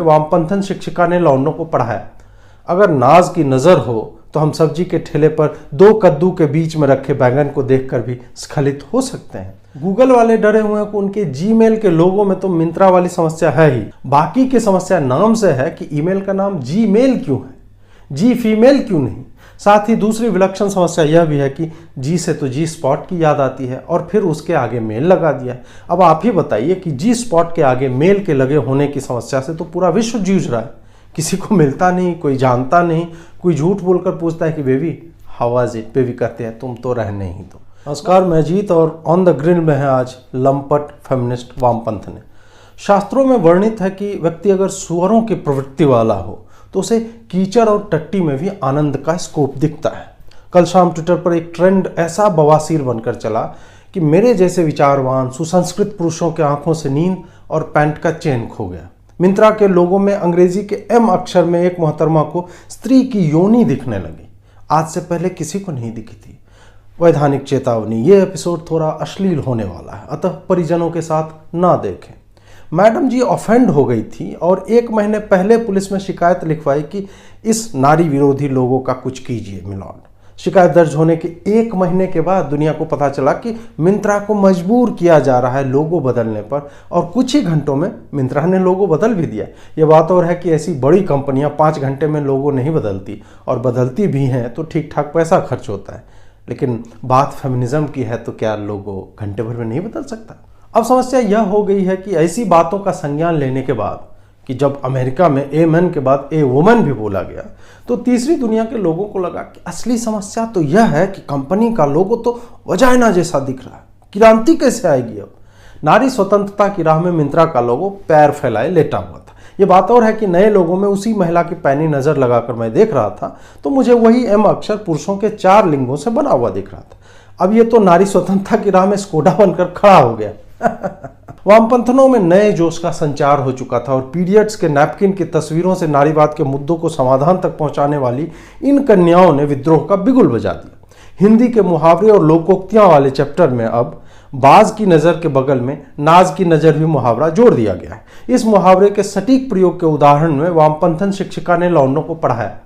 वामपंथन शिक्षिका ने लौंडों को पढ़ाया, अगर नाज की नजर हो तो हम सब्जी के ठेले पर दो कद्दू के बीच में रखे बैंगन को देखकर भी स्खलित हो सकते हैं। गूगल वाले डरे हुए हैं कि उनके जीमेल के लोगों में तो मिंत्रा वाली समस्या है ही, बाकी की समस्या नाम से है कि ईमेल का नाम जीमेल क्यों है, जी फीमेल क्यों नहीं। साथ ही दूसरी विलक्षण समस्या यह भी है कि जी से तो जी स्पॉट की याद आती है और फिर उसके आगे मेल लगा दिया। अब आप ही बताइए कि जी स्पॉट के आगे मेल के लगे होने की समस्या से तो पूरा विश्व जूझ रहा है, किसी को मिलता नहीं, कोई जानता नहीं, कोई झूठ बोलकर पूछता है कि baby how was it, baby कहते हैं तुम तो रहने ही दो। नमस्कार, मैं अजीत और ऑन द ग्रिल में है आज लंपट फेमिनिस्ट वामपंथ ने। शास्त्रों में वर्णित है कि व्यक्ति अगर सुअरों की प्रवृत्ति वाला हो तो उसे कीचड़ और टट्टी में भी आनंद का स्कोप दिखता है। कल शाम ट्विटर पर एक ट्रेंड ऐसा बवासीर बनकर चला कि मेरे जैसे विचारवान सुसंस्कृत पुरुषों के आंखों से नींद और पैंट का चेन खो गया। मिंत्रा के लोगों में अंग्रेजी के एम अक्षर में एक मोहतरमा को स्त्री की योनि दिखने लगी, आज से पहले किसी को नहीं दिखी थी। वैधानिक चेतावनी, ये एपिसोड थोड़ा अश्लील होने वाला है, अतः परिजनों के साथ ना देखें। मैडम जी ऑफेंड हो गई थी और 1 महीने पहले पुलिस में शिकायत लिखवाई कि इस नारी विरोधी लोगों का कुछ कीजिए मिलॉर्ड। शिकायत दर्ज होने के 1 महीने के बाद दुनिया को पता चला कि मिंत्रा को मजबूर किया जा रहा है लोगो बदलने पर, और कुछ ही घंटों में मिंत्रा ने लोगो बदल भी दिया। यह बात और है कि ऐसी बड़ी कंपनियां 5 घंटे में लोगो नहीं बदलती, और बदलती भी हैं तो ठीक ठाक पैसा खर्च होता है। लेकिन बात फेमिनिज्म की है तो क्या लोगो घंटे भर में नहीं बदल सकता? अब समस्या यह हो गई है कि ऐसी बातों का संज्ञान लेने के बाद कि जब अमेरिका में ए मैन के बाद ए वुमन भी बोला गया तो तीसरी दुनिया के लोगों को लगा कि असली समस्या तो यह है कि कंपनी का लोगो तो वजाइना जैसा दिख रहा है, क्रांति कैसे आएगी? अब नारी स्वतंत्रता की राह में मिंत्रा का लोगो पैर फैलाए लेटा हुआ था। यह बात और है कि नए लोगों में उसी महिला की पैनी नजर लगाकर मैं देख रहा था तो मुझे वही एम अक्षर पुरुषों के 4 लिंगों से बना हुआ दिख रहा था। अब यह तो नारी स्वतंत्रता की राह में स्कोडा बनकर खड़ा हो गया। वामपंथनों में नए जोश का संचार हो चुका था और पीरियड्स के नैपकिन की तस्वीरों से नारीवाद के मुद्दों को समाधान तक पहुंचाने वाली इन कन्याओं ने विद्रोह का बिगुल बजा दिया। हिंदी के मुहावरे और लोकोक्तियां वाले चैप्टर में अब बाज की नजर के बगल में नाज की नजर भी मुहावरा जोड़ दिया गया है। इस मुहावरे के सटीक प्रयोग के उदाहरण में वामपंथन शिक्षिका ने लौंडों को पढ़ाया,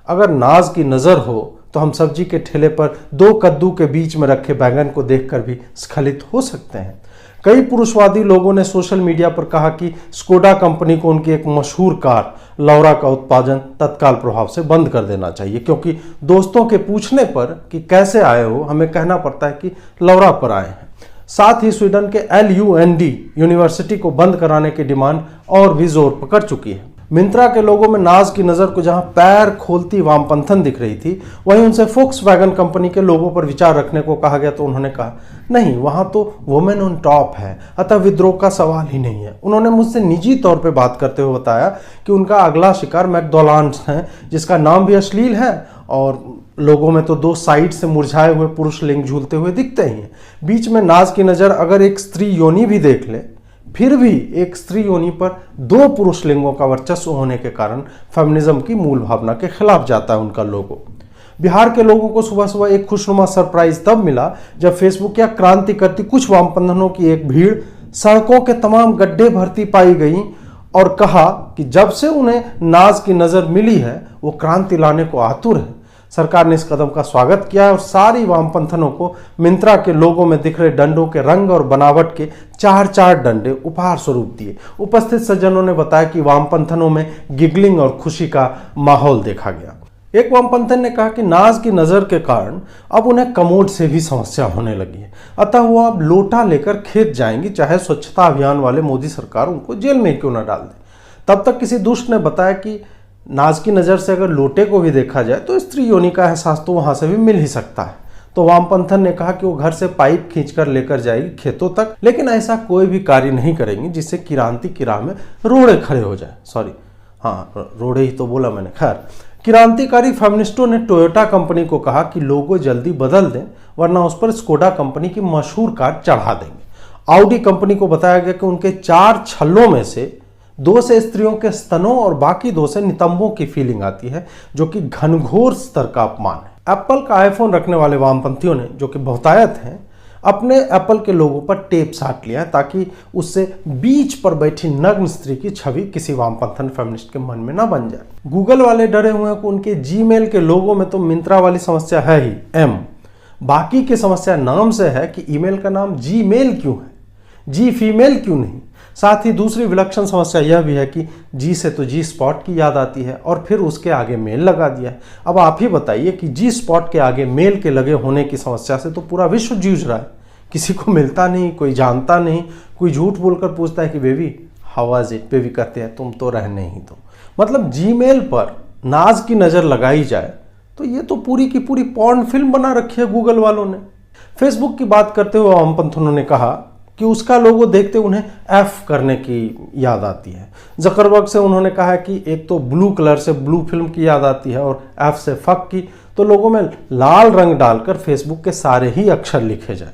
अगर नाज की नजर हो तो हम सब्जी के ठेले पर 2 कद्दू के बीच में रखे बैंगन को देखकर भी स्खलित हो सकते हैं। कई पुरुषवादी लोगों ने सोशल मीडिया पर कहा कि स्कोडा कंपनी को उनकी एक मशहूर कार लौरा का उत्पादन तत्काल प्रभाव से बंद कर देना चाहिए, क्योंकि दोस्तों के पूछने पर कि कैसे आए हो हमें कहना पड़ता है कि लौरा पर आए हैं। साथ ही स्वीडन के LUND यूनिवर्सिटी को बंद कराने की डिमांड और भी जोर पकड़ चुकी है। मिंत्रा के लोगों में नाज की नजर को जहां पैर खोलती वामपंथन दिख रही थी, वहीं उनसे फोक्सवैगन कंपनी के लोगों पर विचार रखने को कहा गया तो उन्होंने कहा नहीं, वहां तो वुमेन ऑन टॉप है, अतः विद्रोह का सवाल ही नहीं है। उन्होंने मुझसे निजी तौर पे बात करते हुए बताया कि उनका अगला शिकार मैकडोनाल्ड्स है, जिसका नाम भी अश्लील है और लोगों में तो 2 साइड से मुरझाए हुए पुरुष लिंग झूलते हुए दिखते ही हैं। बीच में नाज की नजर अगर एक स्त्री योनि भी देख ले, फिर भी एक स्त्री योनि पर 2 पुरुष लिंगों का वर्चस्व होने के कारण फेमिनिज्म की मूल भावना के खिलाफ जाता है उनका लोगो। बिहार के लोगों को सुबह सुबह एक खुशनुमा सरप्राइज तब मिला जब फेसबुक या क्रांति करती कुछ वामपंथनों की एक भीड़ सड़कों के तमाम गड्ढे भरती पाई गई और कहा कि जब से उन्हें नाज की नजर मिली है वो क्रांति लाने को आतुर है। सरकार ने इस कदम का स्वागत किया और सारी वामपंथनों को मिंत्रा के लोगों में दिख रहे डंडों के रंग और बनावट के 4 डंडे उपहार स्वरूप दिए। उपस्थित सज्जनों ने बताया कि वामपंथनों में गिगलिंग और खुशी का माहौल देखा गया। एक वामपंथन ने कहा कि नाज की नजर के कारण अब उन्हें कमोड से भी समस्या होने लगी है, अतः वो अब लोटा लेकर खेत जाएंगी, चाहे स्वच्छता अभियान वाले मोदी सरकार उनको जेल में क्यों न डाल दे। तब तक किसी दुष्ट ने बताया कि नाज की नज़र से अगर लोटे को भी देखा जाए तो स्त्री योनि का एहसास तो वहां से भी मिल ही सकता है। तो वामपंथन ने कहा कि वो घर से पाइप खींचकर लेकर जाएगी खेतों तक, लेकिन ऐसा कोई भी कार्य नहीं करेंगी जिससे क्रांति की राह में रोड़े खड़े हो जाए। सॉरी, हाँ रोड़े ही तो बोला मैंने। खैर, क्रांतिकारी फेमिनिस्टों ने टोयोटा कंपनी को कहा कि लोगो जल्दी बदल दें वरना उस पर स्कोडा कंपनी की मशहूर कार चढ़ा देंगे। ऑडी कंपनी को बताया गया कि उनके 4 छल्लों में से 2 से स्त्रियों के स्तनों और बाकी 2 से नितंबों की फीलिंग आती है, जो कि घनघोर स्तर का अपमान है। एप्पल का आईफोन रखने वाले वामपंथियों ने, जो कि बहुतायत हैं, अपने एप्पल के लोगों पर टेप साट लिया ताकि उससे बीच पर बैठी नग्न स्त्री की छवि किसी वामपंथन फेमिनिस्ट के मन में ना बन जाए। गूगल वाले डरे हुए हैं कि उनके जीमेल के लोगों में तो मिंत्रा वाली समस्या है ही एम, बाकी की समस्या नाम से है कि ईमेल का नाम जी मेल क्यों है, जी फीमेल क्यों नहीं। साथ ही दूसरी विलक्षण समस्या यह भी है कि जी से तो जी स्पॉट की याद आती है और फिर उसके आगे मेल लगा दिया है। अब आप ही बताइए कि जी स्पॉट के आगे मेल के लगे होने की समस्या से तो पूरा विश्व जूझ रहा है। किसी को मिलता नहीं, कोई जानता नहीं, कोई झूठ बोलकर पूछता है कि baby how was it, baby कहते हैं तुम तो रहने ही दो। मतलब जीमेल पर नाज की नज़र लगाई जाए तो ये तो पूरी की पूरी पॉर्न फिल्म बना रखी है गूगल वालों ने। फेसबुक की बात करते हुए वामपंथों ने कहा कि उसका लोगो देखते उन्हें एफ करने की याद आती है। जकरबर्ग से उन्होंने कहा कि एक तो ब्लू कलर से ब्लू फिल्म की याद आती है और एफ से फक की, तो लोगों में लाल रंग डालकर फेसबुक के सारे ही अक्षर लिखे जाए।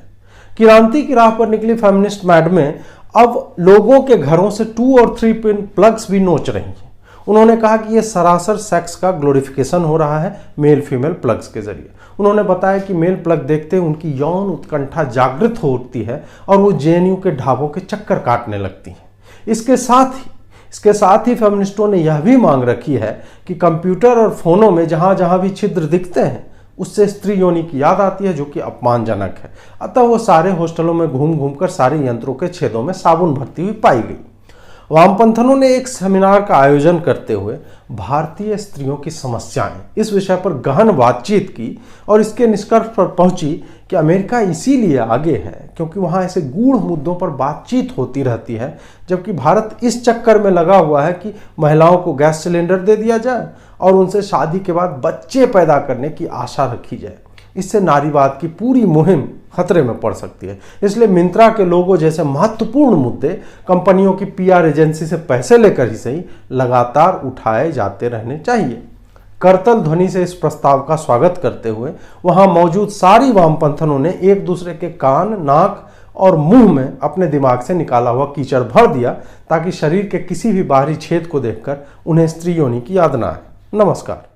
क्रांति की राह पर निकली फेमिनिस्ट मैडमें अब लोगों के घरों से 2 और 3 पिन प्लग्स भी नोच रही हैं। उन्होंने कहा कि यह सरासर सेक्स का ग्लोरिफिकेशन हो रहा है मेल फीमेल प्लग्स के जरिए। उन्होंने बताया कि मेल प्लग देखते उनकी यौन उत्कंठा जागृत हो उठती है और वो जेएनयू के ढाबों के चक्कर काटने लगती हैं। इसके साथ ही फेमिनिस्टों ने यह भी मांग रखी है कि कंप्यूटर और फोनों में जहां जहां भी छिद्र दिखते हैं उससे स्त्री योनि की याद आती है, जो कि अपमानजनक है। अतः वो सारे हॉस्टलों में घूम घूम कर सारे यंत्रों के छेदों में साबुन भरती हुई पाई गई। वामपंथनों ने एक सेमिनार का आयोजन करते हुए भारतीय स्त्रियों की समस्याएं इस विषय पर गहन बातचीत की और इसके निष्कर्ष पर पहुंची कि अमेरिका इसीलिए आगे है क्योंकि वहां ऐसे गूढ़ मुद्दों पर बातचीत होती रहती है, जबकि भारत इस चक्कर में लगा हुआ है कि महिलाओं को गैस सिलेंडर दे दिया जाए और उनसे शादी के बाद बच्चे पैदा करने की आशा रखी जाए। इससे नारीवाद की पूरी मुहिम खतरे में पड़ सकती है। इसलिए मिंत्रा के लोगों जैसे महत्वपूर्ण मुद्दे कंपनियों की पीआर एजेंसी से पैसे लेकर ही सही लगातार उठाए जाते रहने चाहिए। करतल ध्वनि से इस प्रस्ताव का स्वागत करते हुए वहां मौजूद सारी वामपंथनों ने एक दूसरे के कान, नाक और मुंह में अपने दिमाग से निकाला हुआ कीचड़ भर दिया ताकि शरीर के किसी भी बाहरी छेद को देखकर उन्हें स्त्री योनि की याद न आए। नमस्कार।